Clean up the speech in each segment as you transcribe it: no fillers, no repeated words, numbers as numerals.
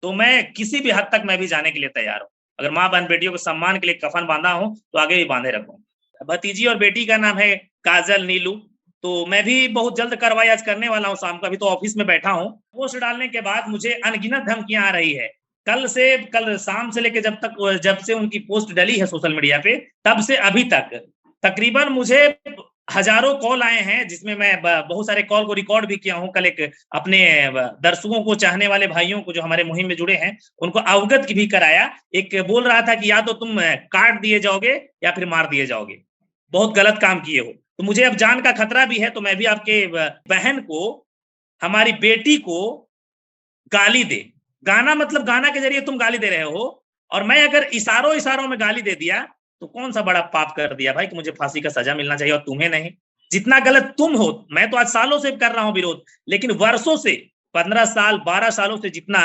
तो मैं किसी भी हद तक मैं भी जाने के लिए तैयार हूँ। अगर माँ बहन बेटियों के सम्मान के लिए कफन बांधा हूँ तो आगे भी बांधे रखूँ। भतीजी और बेटी का नाम है काजल नीलू। तो मैं भी बहुत जल्द कार्रवाई आज करने वाला हूँ शाम को, अभी तो ऑफिस में बैठा हूँ। पोस्ट डालने के बाद मुझे अनगिनत धमकियां आ रही है। कल शाम से लेके जब से उनकी पोस्ट डली है सोशल मीडिया पे, तब से अभी तक तकरीबन मुझे हजारों कॉल आए हैं, जिसमें मैं बहुत सारे कॉल को रिकॉर्ड भी किया हूँ। कल एक अपने दर्शकों को, चाहने वाले भाइयों को जो हमारे मुहिम में जुड़े हैं, उनको अवगत भी कराया। एक बोल रहा था कि या तो तुम काट दिए जाओगे या फिर मार दिए जाओगे, बहुत गलत काम किए हो। तो मुझे अब जान का खतरा भी है। तो मैं भी आपके बहन को, हमारी बेटी को गाली दे, गाना मतलब गाना के जरिए तुम गाली दे रहे हो, और मैं अगर इशारों इशारों में गाली दे दिया तो कौन सा बड़ा पाप कर दिया भाई कि मुझे फांसी का सजा मिलना चाहिए और तुम्हें नहीं। जितना गलत तुम हो, मैं तो आज सालों से कर रहा हूं विरोध, लेकिन वर्षों से, 15 साल 12 सालों से जितना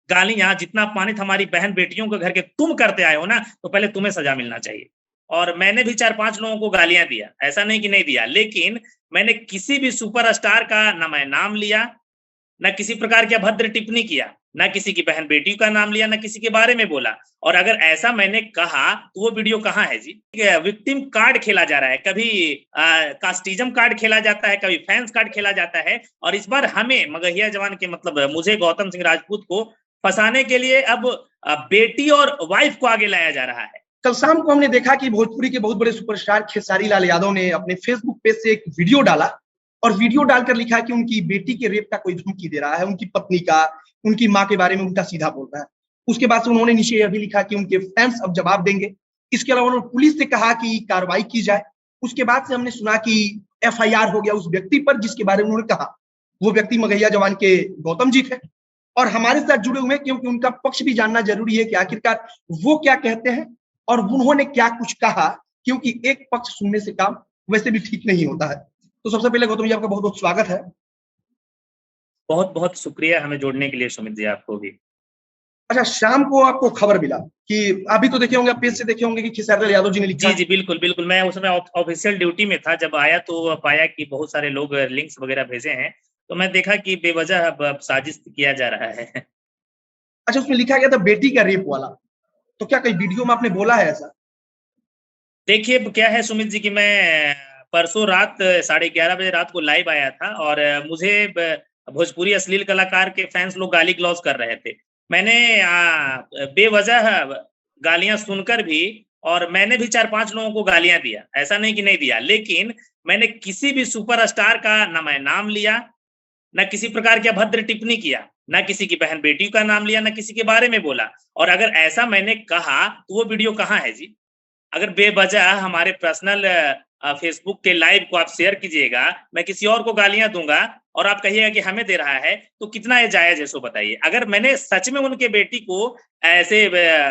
गालियां, जितना अपमानित हमारी बहन बेटियों के घर के तुम करते आए हो ना, तो पहले तुम्हें सजा मिलना चाहिए। और मैंने भी 4-5 लोगों को गालियां दिया, ऐसा नहीं कि नहीं दिया, लेकिन मैंने किसी भी सुपरस्टार का ना मैं नाम लिया, ना किसी प्रकार की अभद्र टिप्पणी किया, ना किसी की बहन बेटी का नाम लिया, ना किसी के बारे में बोला। और अगर ऐसा मैंने कहा तो वो वीडियो कहाँ है जी? विक्टिम कार्ड खेला जा रहा है, कभी कास्टिज्म कार्ड खेला जाता है, कभी फैंस कार्ड खेला जाता है, और इस बार हमें मगहिया जवान के मतलब मुझे गौतम सिंह राजपूत को फंसाने के लिए अब बेटी और वाइफ को आगे लाया जा रहा है। कल शाम को हमने देखा कि भोजपुरी के बहुत बड़े सुपरस्टार खेसारी लाल यादव ने अपने फेसबुक पेज से एक वीडियो डाला, और वीडियो डालकर लिखा कि उनकी बेटी के रेप का कोई धमकी दे रहा है, उनकी पत्नी का, उनकी माँ के बारे में उल्टा सीधा बोल रहा है। उसके बाद से उन्होंने नीचे यह भी लिखा कि उनके फैंस अब जवाब देंगे। इसके अलावा उन्होंने पुलिस से कहा कि कार्रवाई की जाए। उसके बाद से हमने सुना कि एफआईआर हो गया उस व्यक्ति पर जिसके बारे में उन्होंने कहा। वो व्यक्ति मगहिया जवान के गौतम जी थे, और हमारे साथ जुड़े हुए, क्योंकि उनका पक्ष भी जानना जरूरी है कि आखिरकार वो क्या कहते हैं और उन्होंने क्या कुछ कहा, क्योंकि एक पक्ष सुनने से काम वैसे भी ठीक नहीं होता है। तो सबसे पहले गौतम जी, आपका बहुत बहुत स्वागत है। बहुत बहुत शुक्रिया हमें जोड़ने के लिए सुमित जी, आपको भी। अच्छा, शाम को आपको खबर मिला कि, अभी तो देखे होंगे, पेज से देखे होंगे कि खेसारी लाल यादव जी ने लिखा। जी बिल्कुल बिल्कुल, मैं उस समय ऑफिशियल ड्यूटी में था। जब आया तो पाया कि बहुत सारे लोग लिंक्स वगैरह भेजे हैं, तो मैं देखा कि बेवजह अब साजिश किया जा रहा है। अच्छा, उसमें लिखा गया था बेटी का रेप वाला, तो क्या कहीं वीडियो में आपने बोला है ऐसा? देखिए क्या है सुमित जी कि मैं परसों रात 11:30 बजे रात को लाइव आया था, और मुझे भोजपुरी अश्लील कलाकार के फैंस लोग गाली ग्लॉज कर रहे थे। मैंने बेवजह गालियां सुनकर भी, और मैंने भी 4-5 लोगों को गालियां दिया, ऐसा नहीं कि नहीं दिया, लेकिन मैंने किसी भी सुपरस्टार का ना मैं नाम लिया, ना किसी प्रकार की अभद्र टिप्पणी किया, ना किसी की बहन बेटी का नाम लिया, ना किसी के बारे में बोला। और अगर ऐसा मैंने कहा तो वो वीडियो कहाँ है जी? अगर बेवजह हमारे पर्सनल फेसबुक के लाइव को आप शेयर कीजिएगा, मैं किसी और को गालियां दूंगा और आप कहिएगा कि हमें दे रहा है, तो कितना ये जायज है सो बताइए। अगर मैंने सच में उनके बेटी को ऐसे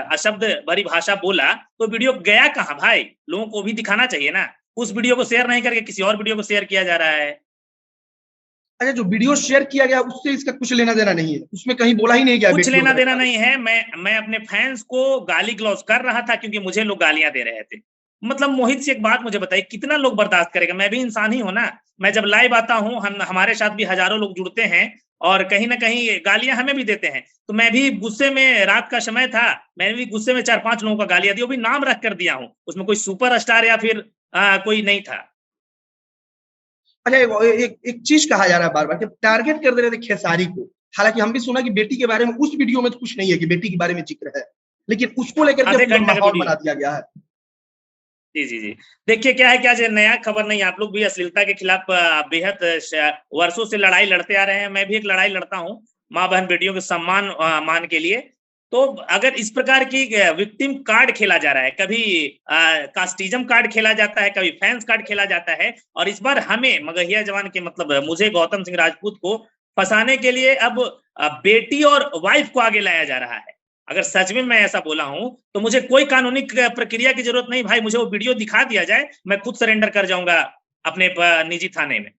अशब्द भरी भाषा बोला तो वीडियो गया कहाँ भाई? लोगों को भी दिखाना चाहिए ना। उस वीडियो को शेयर नहीं करके किसी और वीडियो को शेयर किया जा रहा है। अच्छा, जो वीडियो शेयर किया गया उससे इसका कुछ लेना देना नहीं है, उसमें कहीं बोला ही नहीं गया कुछ बेटी लेना वगैरह देना के बारे नहीं है। मैं अपने फैंस को गाली ग्लॉज कर रहा था क्योंकि मुझे लोग गालियां दे रहे थे। मतलब मोहित से एक बात मुझे बताइए, कितना लोग बर्दाश्त करेगा? मैं भी इंसान ही हूं ना। मैं जब लाइव आता हूं, हमारे साथ भी हजारों लोग जुड़ते हैं, और कहीं ना कहीं गालियां हमें भी देते हैं। तो मैं भी गुस्से में, रात का समय था, मैंने भी गुस्से में 4-5 लोगों का गालियां दी, वो भी नाम रख कर दिया हूं। उसमें कोई सुपर स्टार या फिर कोई नहीं था। अच्छा, एक चीज कहा जा रहा है बार बार कि टारगेट कर दे रहे थे खेसारी को। हालांकि हम भी सुना कि बेटी के बारे में उस वीडियो में तो कुछ नहीं है कि बेटी के बारे में जिक्र है, लेकिन उसको लेकर के आधे पूरा घंटे का माहौल वीडियो। बना दिया गया है। जी। देखिए क्या है, क्या नया खबर नहीं, आप लोग भी अश्लीलता के खिलाफ बेहद वर्षों से लड़ाई लड़ते आ रहे हैं। मैं भी एक लड़ाई लड़ता हूँ माँ बहन बेटियों के सम्मान मान के लिए। तो अगर इस प्रकार की विक्टिम कार्ड खेला जा रहा है, कभी कास्टिज्म कार्ड खेला जाता है, कभी फैंस कार्ड खेला जाता है, और इस बार हमें मगहिया जवान के मतलब मुझे गौतम सिंह राजपूत को फंसाने के लिए अब बेटी और वाइफ को आगे लाया जा रहा है। अगर सच में मैं ऐसा बोला हूं तो मुझे कोई कानूनी प्रक्रिया की जरूरत नहीं भाई। मुझे वो वीडियो दिखा दिया जाए, मैं खुद सरेंडर कर जाऊंगा अपने निजी थाने में।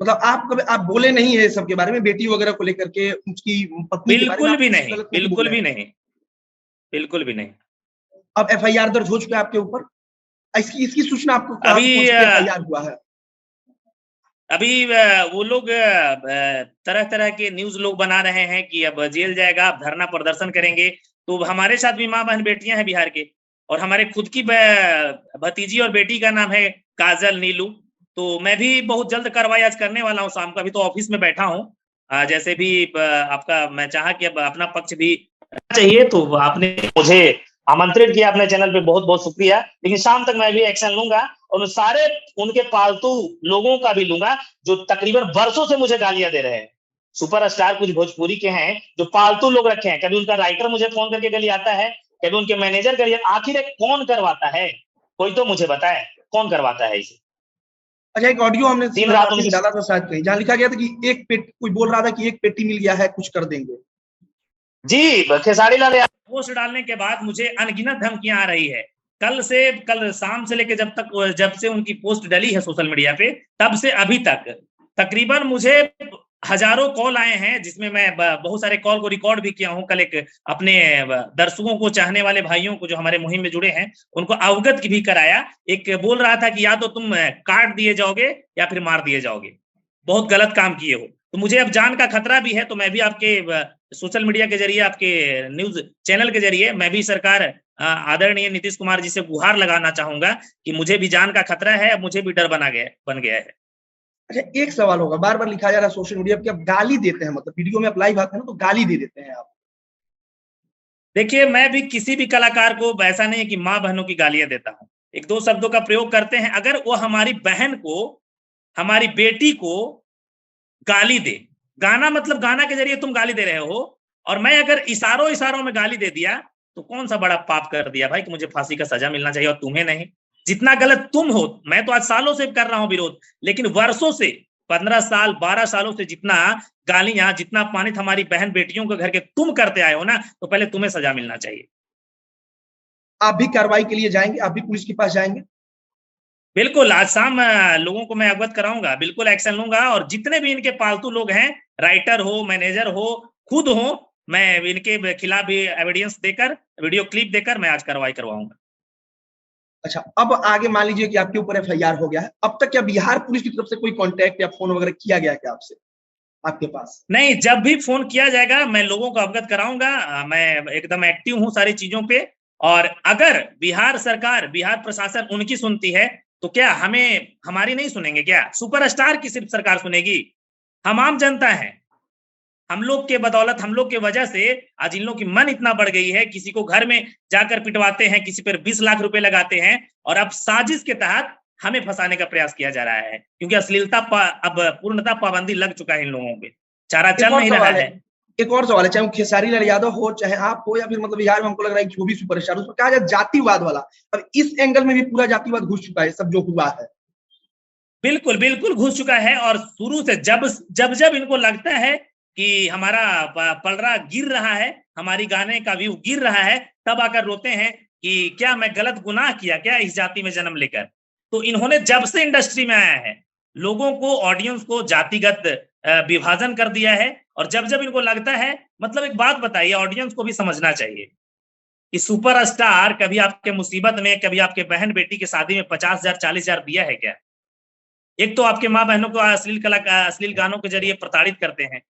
मतलब आप कभी आप बोले नहीं है सबके बारे में, बेटी वगैरह को लेकर के, उसकी पत्नी के बारे में बिल्कुल आप भी कुछ नहीं, गलत नहीं बोल बिल्कुल रहे भी हैं। नहीं, बिल्कुल भी नहीं। अब एफआईआर दर्ज हो चुका है आपके ऊपर? इसकी इसकी सूचना आपको कहां अभी से पहुंची कि एफआईआर हुआ है? अभी वो लोग तरह तरह के न्यूज लोग बना रहे हैं कि अब जेल जाएगा, अब धरना प्रदर्शन करेंगे। तो हमारे साथ भी माँ बहन बेटियां हैं बिहार के, और हमारे खुद की भतीजी और बेटी का नाम है काजल, नीलू। तो मैं भी बहुत जल्द कार्रवाई आज करने वाला हूँ शाम को। अभी तो ऑफिस में बैठा हूँ। जैसे भी आपका मैं चाहा कि अब अपना पक्ष भी चाहिए, तो आपने मुझे आमंत्रित किया अपने चैनल पे, बहुत बहुत शुक्रिया। लेकिन शाम तक मैं भी एक्शन लूंगा, और सारे उनके पालतू लोगों का भी लूंगा जो तकरीबन वर्षों से मुझे गालियां दे रहे हैं। सुपरस्टार कुछ भोजपुरी के हैं जो पालतू लोग रखे हैं। कभी उनका राइटर मुझे फोन करके गाली आता है, कभी उनके मैनेजर गाली। आखिर कौन करवाता है? कोई तो मुझे बताए, कौन करवाता है इसे? अच्छा, एक ऑडियो हमने दिन रात उनकी डाला था शायद कहीं, जहाँ लिखा गया था कि एक पेटी, कोई बोल रहा था कि एक पेटी मिल गया है, कुछ कर देंगे। जी, खेसारी लाल यादव पोस्ट डालने के बाद मुझे अनगिनत धमकियां आ रही है। कल शाम से लेकर जब से उनकी पोस्ट डली है सोशल मीडिया पे, तब से अभी तक तकरीबन मुझे हजारों कॉल आए हैं, जिसमें मैं बहुत सारे कॉल को रिकॉर्ड भी किया हूं। कल एक अपने दर्शकों को, चाहने वाले भाइयों को जो हमारे मुहिम में जुड़े हैं, उनको अवगत भी कराया। एक बोल रहा था कि या तो तुम काट दिए जाओगे या फिर मार दिए जाओगे, बहुत गलत काम किए हो। तो मुझे अब जान का खतरा भी है। तो मैं भी आपके सोशल मीडिया के जरिए, आपके न्यूज चैनल के जरिए, मैं भी सरकार आदरणीय नीतीश कुमार जी से गुहार लगाना चाहूंगा कि मुझे भी जान का खतरा है, मुझे भी डर बन गया है। अच्छा, एक सवाल होगा, बार बार लिखा जा रहा है सोशल मीडिया पे, आप गाली देते हैं, मतलब वीडियो में आप लाइव आते हैं तो गाली दे देते हैं आप। देखिए, मैं भी किसी भी कलाकार को ऐसा नहीं है कि माँ बहनों की गालियां देता हूँ। एक दो शब्दों का प्रयोग करते हैं। अगर वो हमारी बहन को, हमारी बेटी को गाली दे, गाना मतलब गाना के जरिए तुम गाली दे रहे हो, और मैं अगर इशारों इशारों में गाली दे दिया, तो कौन सा बड़ा पाप कर दिया भाई कि मुझे फांसी का सजा मिलना चाहिए और तुम्हें नहीं? जितना गलत तुम हो, मैं तो आज सालों से कर रहा हूं विरोध, लेकिन वर्षों से, 15 साल 12 सालों से जितना गालियां, जितना अपमानित हमारी बहन बेटियों के घर के तुम करते आए हो ना, तो पहले तुम्हें सजा मिलना चाहिए। आप भी कार्रवाई के लिए जाएंगे? आप भी पुलिस के पास जाएंगे? बिल्कुल, आज शाम लोगों को मैं अवगत कराऊंगा, बिल्कुल एक्शन लूंगा। और जितने भी इनके पालतू लोग हैं, राइटर हो, मैनेजर हो, खुद हो, मैं इनके खिलाफ भी एविडेंस देकर, वीडियो क्लिप देकर मैं आज कार्रवाई करवाऊंगा। अच्छा, अब आगे मान लीजिए कि आपके ऊपर एफआईआर हो गया है, अब तक क्या बिहार पुलिस की तरफ से कोई कांटेक्ट या फोन वगैरह किया गया क्या आपसे, आपके पास? नहीं, जब भी फोन किया जाएगा मैं लोगों को अवगत कराऊंगा। मैं एकदम एक्टिव हूं सारी चीजों पे। और अगर बिहार सरकार, बिहार प्रशासन उनकी सुनती है, तो क्या हमारी नहीं सुनेंगे? क्या सुपरस्टार की सिर्फ सरकार सुनेगी? हम आम जनता है। हम लोग के बदौलत, हम लोग के वजह से आज इन लोग की मन इतना बढ़ गई है, किसी को घर में जाकर पिटवाते हैं, किसी पर 20 लाख रुपए लगाते हैं, और अब साजिश के तहत हमें फंसाने का प्रयास किया जा रहा है, क्योंकि अश्लीलता अब पूर्णतः पाबंदी लग चुका है इन लोगों पे, चारा चल नहीं रहा है। एक और सवाल है, चाहे वो खेसारी लाल यादव हो, चाहे आप हो, या फिर मतलब बिहार में हमको लग रहा है कि वो भी सुपरस्टार, उस पर कहा जाए जातिवाद वाला, अब इस एंगल में भी पूरा जातिवाद घुस चुका है, सब जो हुआ है। बिल्कुल बिल्कुल घुस चुका है। और शुरू से जब जब जब इनको लगता है कि हमारा पलड़ा गिर रहा है, हमारी गाने का व्यू गिर रहा है, तब आकर रोते हैं कि क्या मैं गलत गुनाह किया क्या इस जाति में जन्म लेकर। तो इन्होंने जब से इंडस्ट्री में आया है, लोगों को, ऑडियंस को जातिगत विभाजन कर दिया है। और जब जब इनको लगता है, मतलब एक बात बताइए, ऑडियंस को भी समझना चाहिए कि सुपरस्टार कभी आपके मुसीबत में, कभी आपके बहन बेटी की शादी में 50,000 40,000 दिया है क्या? एक तो आपके माँ बहनों को अश्लील गानों के जरिए प्रताड़ित करते हैं,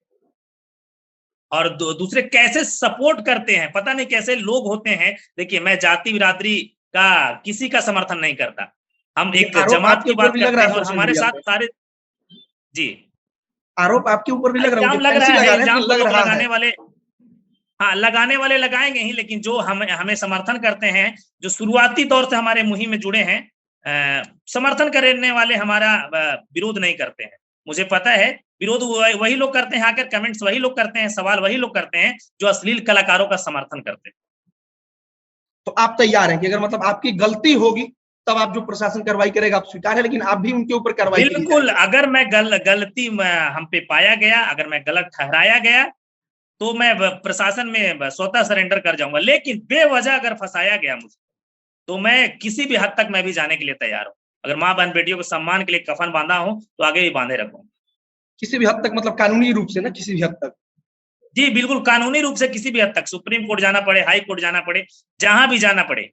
और दूसरे कैसे सपोर्ट करते हैं, पता नहीं कैसे लोग होते हैं। देखिए, मैं जाति बिरादरी का किसी का समर्थन नहीं करता, हम एक जमात की बात करते हैं, और हमारे साथ सारे, जी, आरोप आपके ऊपर भी लग रहा है, इल्जाम लग रहा है, इल्जाम तो लोग लगाने है। वाले, हाँ, लगाने वाले लगाएंगे ही, लेकिन जो हमें समर्थन करते हैं, जो शुरुआती तौर से हमारे मुहिम में जुड़े हैं, समर्थन करने वाले हमारा विरोध नहीं करते हैं। मुझे पता है विरोध वही लोग करते हैं, आकर कमेंट्स वही लोग करते हैं, सवाल वही लोग करते हैं जो अश्लील कलाकारों का समर्थन करते हैं। तो आप तैयार हैं कि अगर मतलब आपकी गलती होगी तब आप जो प्रशासन कार्रवाई करेगा आप स्वीकार है, लेकिन आप भी उनके ऊपर कार्रवाई के लिए बिल्कुल, जाएंगे? अगर मैं गलती हम पे पाया गया, अगर मैं गलत ठहराया गया, तो मैं प्रशासन में स्वतः सरेंडर कर जाऊंगा। लेकिन बेवजह अगर फंसाया गया मुझे, तो मैं किसी भी हद तक मैं भी जाने के लिए तैयार हूँ। अगर माँ बहन बेटियों को सम्मान के लिए कफन बांधा हूँ, तो आगे भी बांधे रखूँ। किसी भी हद तक, मतलब कानूनी रूप से ना, किसी भी हद तक? जी बिल्कुल, कानूनी रूप से किसी भी हद तक, सुप्रीम कोर्ट जाना पड़े, हाई कोर्ट जाना पड़े, जहां भी जाना पड़े,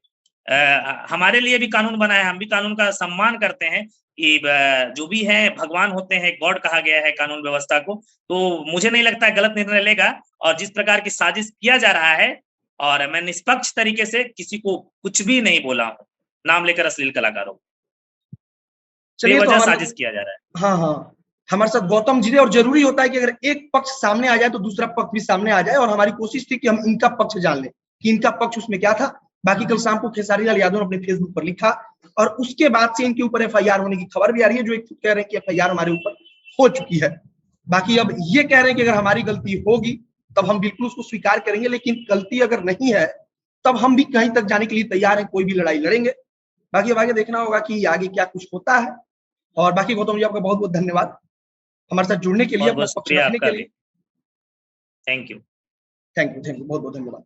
हमारे लिए भी कानून बना है, हम भी कानून का सम्मान करते हैं कि जो भी है भगवान होते हैं, गॉड कहा गया है कानून व्यवस्था को। तो मुझे नहीं लगता है गलत निर्णय लेगा, और जिस प्रकार की साजिश किया जा रहा है, और मैं निष्पक्ष तरीके से किसी को कुछ भी नहीं बोला हूँ, नाम लेकर अश्लील कलाकारों को बेवजह साजिश किया जा रहा है। हाँ हाँ, हमारे साथ गौतम जी ने, और जरूरी होता है कि अगर एक पक्ष सामने आ जाए तो दूसरा पक्ष भी सामने आ जाए, और हमारी कोशिश थी कि हम इनका पक्ष जान लें कि इनका पक्ष उसमें क्या था। बाकी कल शाम को खेसारी लाल यादव ने अपने फेसबुक पर लिखा, और उसके बाद से इनके ऊपर एफआईआर होने की खबर भी आ रही है, जो एक कह रहे हैं कि एफआईआर हमारे ऊपर हो चुकी है। बाकी अब ये कह रहे हैं कि अगर हमारी गलती होगी तब हम बिल्कुल उसको स्वीकार करेंगे, लेकिन गलती अगर नहीं है तब हम भी कहीं तक जाने के लिए तैयार हैं, कोई भी लड़ाई लड़ेंगे। बाकी अब आगे देखना होगा कि आगे क्या कुछ होता है। और बाकी गौतम जी आपका बहुत बहुत धन्यवाद हमारे साथ जुड़ने के लिए, अपना पक्ष रखने के लिए। थैंक यू बहुत बहुत धन्यवाद।